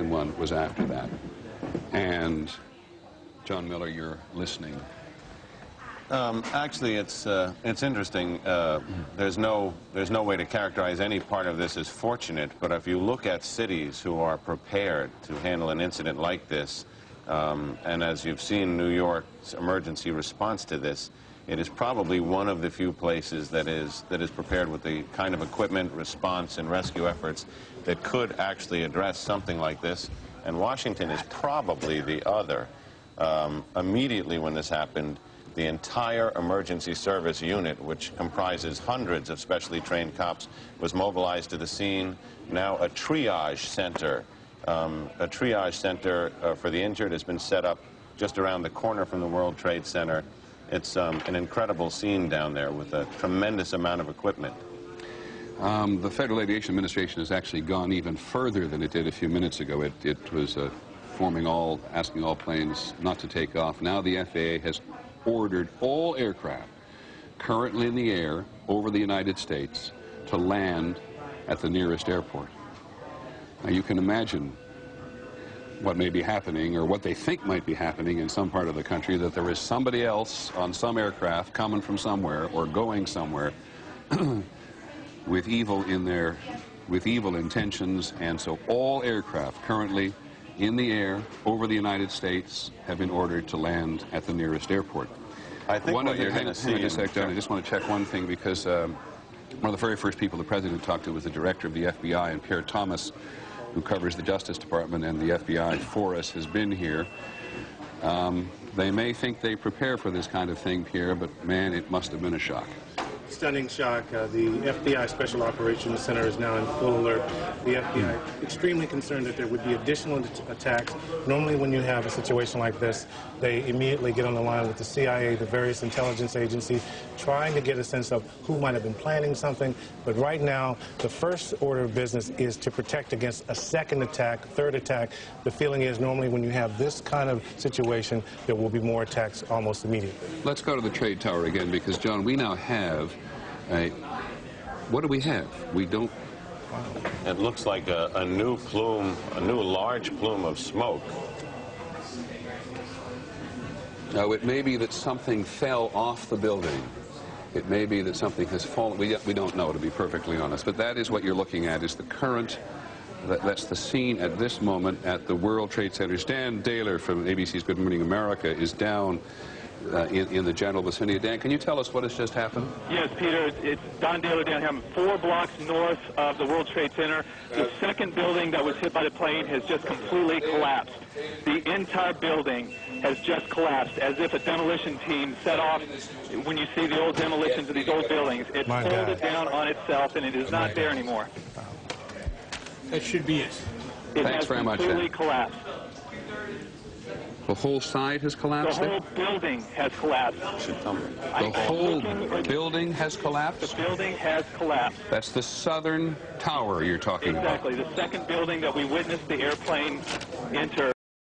one was after that. And John Miller, you're listening. Actually, it's interesting. There's no way to characterize any part of this as fortunate, but if you look at cities who are prepared to handle an incident like this, and as you've seen New York's emergency response to this, it is probably one of the few places that is prepared with the kind of equipment, response, and rescue efforts that could actually address something like this. And Washington is probably the other. Immediately when this happened, the entire emergency service unit, which comprises hundreds of specially trained cops, was mobilized to the scene. Now a triage center for the injured has been set up just around the corner from the World Trade Center. It's an incredible scene down there with a tremendous amount of equipment. The Federal Aviation Administration has actually gone even further than it did a few minutes ago. It was asking all planes not to take off. Now the FAA has ordered all aircraft currently in the air over the United States to land at the nearest airport. Now you can imagine what may be happening, or what they think might be happening in some part of the country, that there is somebody else on some aircraft coming from somewhere or going somewhere with evil intentions. And so all aircraft currently in the air over the United States have been ordered to land at the nearest airport. I think what you're going to see... I just want to check one thing, because one of the very first people the President talked to was the director of the FBI, and Pierre Thomas, who covers the Justice Department and the FBI for us, has been here. They may think they prepare for this kind of thing, Pierre, but man, it must have been a shock. Stunning shock. The FBI Special Operations Center is now in full alert. The FBI extremely concerned that there would be additional attacks. Normally when you have a situation like this, they immediately get on the line with the CIA, the various intelligence agencies, trying to get a sense of who might have been planning something. But right now, the first order of business is to protect against a second attack, third attack. The feeling is normally when you have this kind of situation, there will be more attacks almost immediately. Let's go to the Trade Tower again, because, John, we now have what do we have? We don't... Wow. It looks like a new plume, a new large plume of smoke. Now, it may be that something fell off the building. It may be that something has fallen. We don't know, to be perfectly honest. But that is what you're looking at, is the current... That's the scene at this moment at the World Trade Center. Dan Dahler from ABC's Good Morning America is down in the general vicinity. Dan, can you tell us what has just happened? Yes, Peter, it's Don Dahler down here. I'm 4 blocks north of the World Trade Center. The second building that was hit by the plane has just completely collapsed. The entire building has just collapsed, as if a demolition team set off. When you see the old demolitions of these old buildings, it folded down on itself, and it is not there anymore. That should be it. Thanks very much, completely collapsed. The whole side has collapsed? The whole building has collapsed. The whole building has collapsed? The building has collapsed. That's the southern tower you're talking about. Exactly. The second building that we witnessed the airplane enter.